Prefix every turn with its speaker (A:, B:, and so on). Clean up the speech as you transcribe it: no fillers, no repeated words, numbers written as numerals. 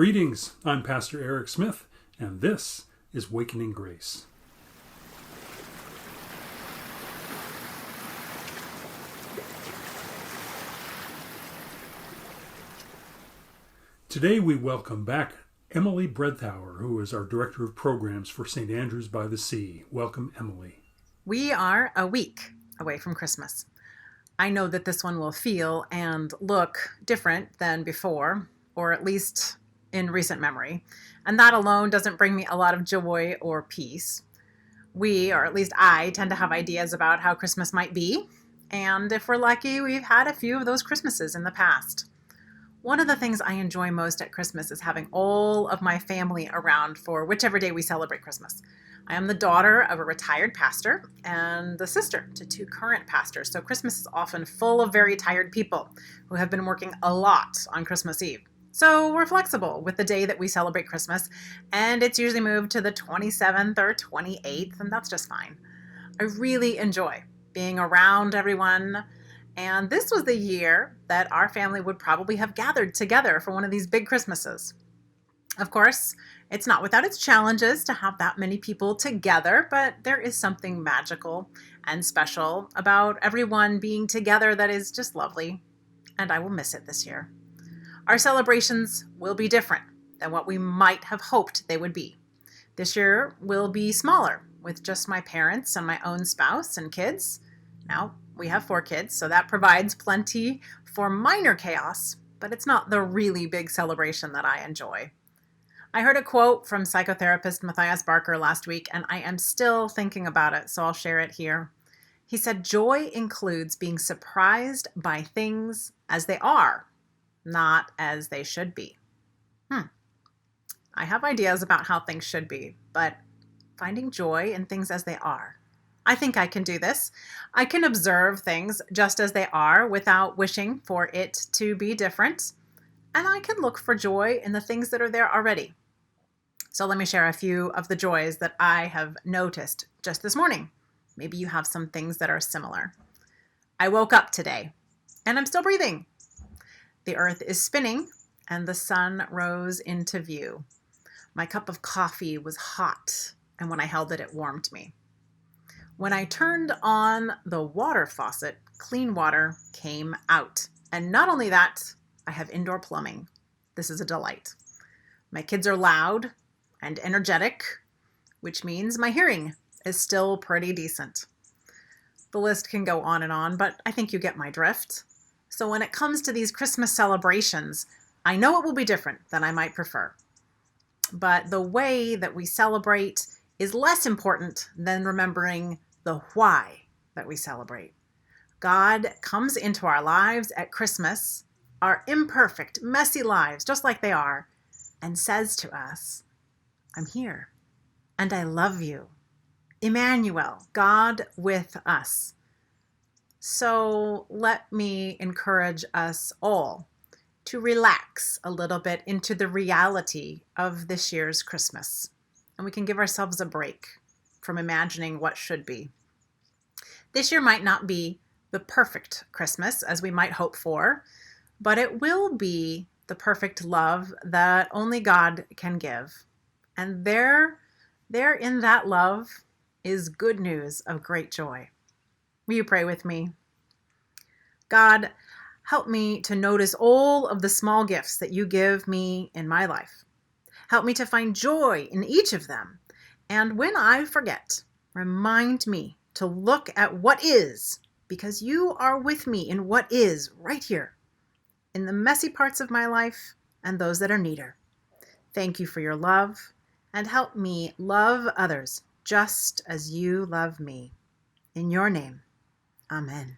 A: Greetings, I'm Pastor Eric Smith, and this is Wakening Grace. Today we welcome back Emily Breathauer, who is our Director of Programs for St. Andrews by the Sea. Welcome, Emily.
B: We are a week away from Christmas. I know that this one will feel and look different than before, or at least in recent memory, and that alone doesn't bring me a lot of joy or peace. We, or at least I, tend to have ideas about how Christmas might be, and if we're lucky, we've had a few of those Christmases in the past. One of the things I enjoy most at Christmas is having all of my family around for whichever day we celebrate Christmas. I am the daughter of a retired pastor and the sister to two current pastors, so Christmas is often full of very tired people who have been working a lot on Christmas Eve. So we're flexible with the day that we celebrate Christmas, and it's usually moved to the 27th or 28th, and that's just fine. I really enjoy being around everyone, and this was the year that our family would probably have gathered together for one of these big Christmases. Of course, it's not without its challenges to have that many people together, but there is something magical and special about everyone being together that is just lovely, and I will miss it this year. Our celebrations will be different than what we might have hoped they would be. This year will be smaller, with just my parents and my own spouse and kids. Now, we have 4 kids, so that provides plenty for minor chaos, but it's not the really big celebration that I enjoy. I heard a quote from psychotherapist Matthias Barker last week, and I am still thinking about it, so I'll share it here. He said, "Joy includes being surprised by things as they are, not as they should be." I have ideas about how things should be, but finding joy in things as they are. I think I can do this. I can observe things just as they are without wishing for it to be different, and I can look for joy in the things that are there already. So let me share a few of the joys that I have noticed just this morning. Maybe you have some things that are similar. I woke up today, and I'm still breathing. The earth is spinning, and the sun rose into view. My cup of coffee was hot, and when I held it, it warmed me. When I turned on the water faucet, clean water came out. And not only that, I have indoor plumbing. This is a delight. My kids are loud and energetic, which means my hearing is still pretty decent. The list can go on, but I think you get my drift. So when it comes to these Christmas celebrations, I know it will be different than I might prefer. But the way that we celebrate is less important than remembering the why that we celebrate. God comes into our lives at Christmas, our imperfect, messy lives, just like they are, and says to us, "I'm here, and I love you. Emmanuel, God with us." So let me encourage us all to relax a little bit into the reality of this year's Christmas. And we can give ourselves a break from imagining what should be. This year might not be the perfect Christmas as we might hope for, but it will be the perfect love that only God can give. And there in that love is good news of great joy. Will you pray with me? God, help me to notice all of the small gifts that you give me in my life. Help me to find joy in each of them. And when I forget, remind me to look at what is, because you are with me in what is right here, in the messy parts of my life and those that are neater. Thank you for your love, and help me love others just as you love me. In your name, amen.